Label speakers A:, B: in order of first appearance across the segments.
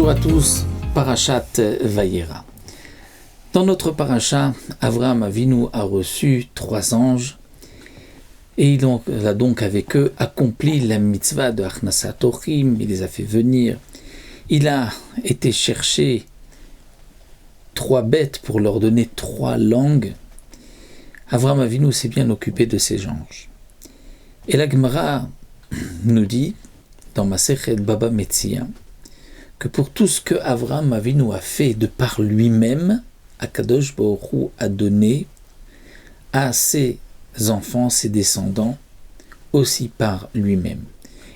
A: Bonjour à tous, Parashat Vayera. Dans notre Parashat, Avraham Avinu a reçu 3 anges et il a donc avec eux accompli la mitzvah de Achnasat Orchim, il les a fait venir. Il a été chercher 3 bêtes pour leur donner 3 langues. Avraham Avinu s'est bien occupé de ces anges. Et la Gemara nous dit, dans Masechet Baba Metzia, que pour tout ce que Avraham Avinu a fait de par lui-même, Akadosh Baruch Hu a donné à ses enfants, ses descendants, aussi par lui-même.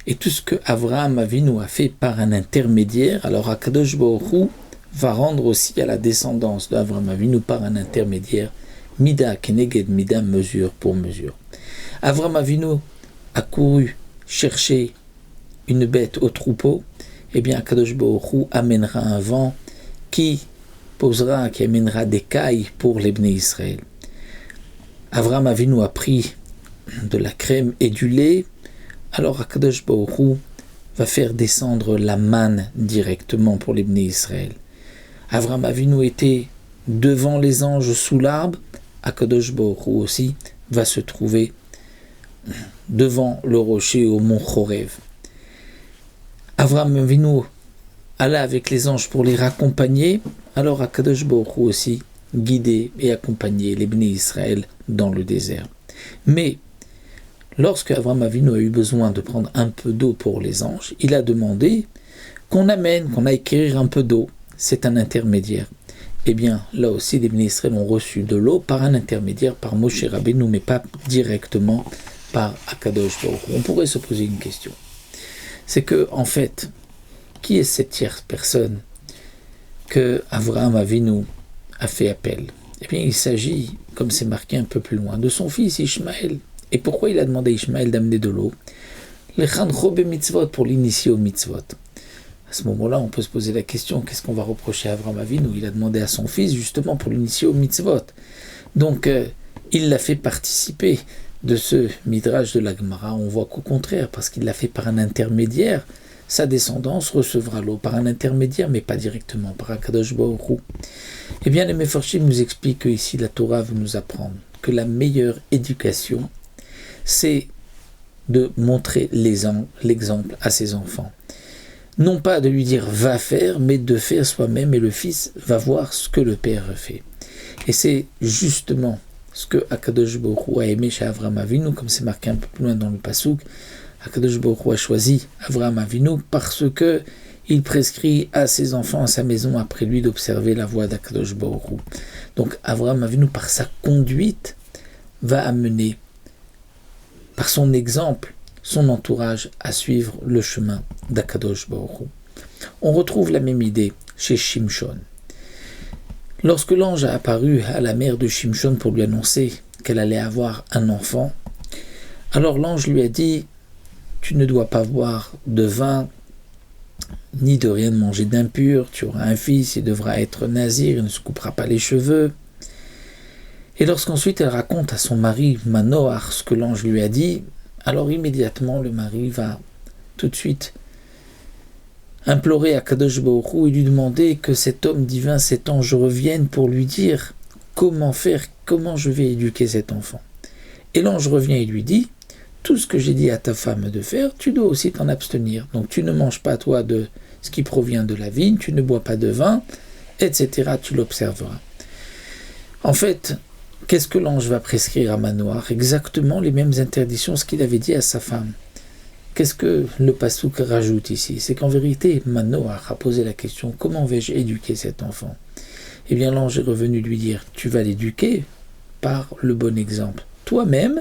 A: Et tout ce que Avraham Avinu a fait par un intermédiaire, alors Akadosh Baruch Hu va rendre aussi à la descendance d'Avraham Avinu par un intermédiaire, Mida Keneged Mida, mesure pour mesure. Avraham Avinu a couru chercher une bête au troupeau, eh bien Akadosh Baruch Hu amènera un vent qui amènera des cailles pour les Bnei Israël. Avraham Avinu a pris de la crème et du lait, alors Akadosh Baruch Hu va faire descendre la manne directement pour les Bnei Israël. Avraham Avinu était devant les anges sous l'arbre, Akadosh Baruch Hu aussi va se trouver devant le rocher au mont Chorev. Avraham Avinu alla avec les anges pour les raccompagner, alors Akadosh Baruch Hu aussi guidait et accompagnait les Bnei Israël dans le désert. Mais lorsque Avraham Avinu a eu besoin de prendre un peu d'eau pour les anges, il a demandé qu'on aille quérir un peu d'eau. C'est un intermédiaire. Eh bien, là aussi, les Bnei Israël ont reçu de l'eau par un intermédiaire, par Moshe Rabbeinu, mais pas directement par Akadosh Baruch Hu. On pourrait se poser une question. C'est que, en fait, qui est cette tierce personne que Avraham Avinu a fait appel? Eh bien, il s'agit, comme c'est marqué un peu plus loin, de son fils Ishmaël. Et pourquoi il a demandé à Ishmaël d'amener de l'eau? Lechancho bemitzvot, pour l'initier aux mitzvot. À ce moment-là, on peut se poser la question, qu'est-ce qu'on va reprocher à Avraham Avinu? Il a demandé à son fils justement pour l'initier aux mitzvot. Donc, il l'a fait participer de ce midrash de la Gemara. On voit qu'au contraire, parce qu'il l'a fait par un intermédiaire, sa descendance recevra l'eau par un intermédiaire, mais pas directement, par Akadosh Baruch Hu. Eh bien, les Mefarshim nous expliquent que ici, la Torah veut nous apprendre que la meilleure éducation, c'est de montrer l'exemple à ses enfants. Non pas de lui dire « va faire », mais de faire soi-même, et le fils va voir ce que le père fait. Et c'est justement ce que Akadosh Baruch Hu a aimé chez Avraham Avinu, comme c'est marqué un peu plus loin dans le Passouk. Akadosh Baruch Hu a choisi Avraham Avinu parce que il prescrit à ses enfants, à sa maison, après lui, d'observer la voie d'Akadosh Baruch Hu. Donc Avraham Avinu, par sa conduite, va amener, par son exemple, son entourage à suivre le chemin d'Akadosh Baruch Hu. On retrouve la même idée chez Shimshon. Lorsque l'ange a apparu à la mère de Shimshon pour lui annoncer qu'elle allait avoir un enfant, alors l'ange lui a dit « Tu ne dois pas boire de vin, ni de rien manger d'impur, tu auras un fils, il devra être nazir, il ne se coupera pas les cheveux. » Et lorsqu'ensuite elle raconte à son mari Manoach ce que l'ange lui a dit, alors immédiatement le mari va tout de suite implorer à Kadosh Baruch Hu et lui demander que cet homme divin, cet ange revienne pour lui dire comment faire, comment je vais éduquer cet enfant. Et l'ange revient et lui dit, tout ce que j'ai dit à ta femme de faire, tu dois aussi t'en abstenir. Donc tu ne manges pas toi de ce qui provient de la vigne, tu ne bois pas de vin, etc. Tu l'observeras. En fait, qu'est-ce que l'ange va prescrire à Manoach? Exactement les mêmes interdictions, ce qu'il avait dit à sa femme. Qu'est-ce que le Passouk rajoute ici? C'est qu'en vérité, Manoach a posé la question, comment vais-je éduquer cet enfant? Eh bien, l'ange est revenu lui dire, tu vas l'éduquer par le bon exemple. Toi-même,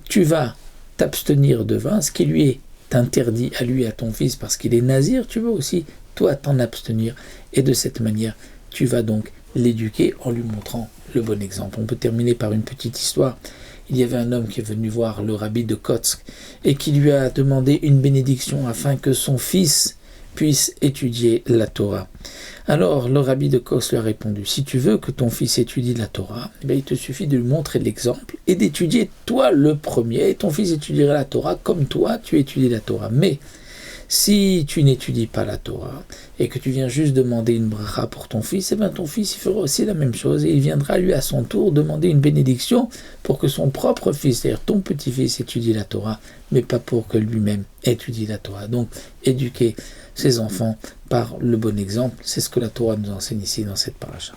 A: tu vas t'abstenir de vin, ce qui lui est interdit à lui, à ton fils, parce qu'il est nazir, tu vas aussi, toi, t'en abstenir. Et de cette manière, tu vas donc l'éduquer en lui montrant le bon exemple. On peut terminer par une petite histoire. Il y avait un homme qui est venu voir le rabbi de Kotsk et qui lui a demandé une bénédiction afin que son fils puisse étudier la Torah. Alors le rabbi de Kotsk lui a répondu, si tu veux que ton fils étudie la Torah, eh bien, il te suffit de lui montrer l'exemple et d'étudier toi le premier, et ton fils étudiera la Torah comme toi tu étudies la Torah. Mais Si tu n'étudies pas la Torah et que tu viens juste demander une bracha pour ton fils, eh bien ton fils il fera aussi la même chose et il viendra lui à son tour demander une bénédiction pour que son propre fils, c'est-à-dire ton petit-fils, étudie la Torah, mais pas pour que lui-même étudie la Torah. Donc éduquer ses enfants par le bon exemple, c'est ce que la Torah nous enseigne ici dans cette paracha.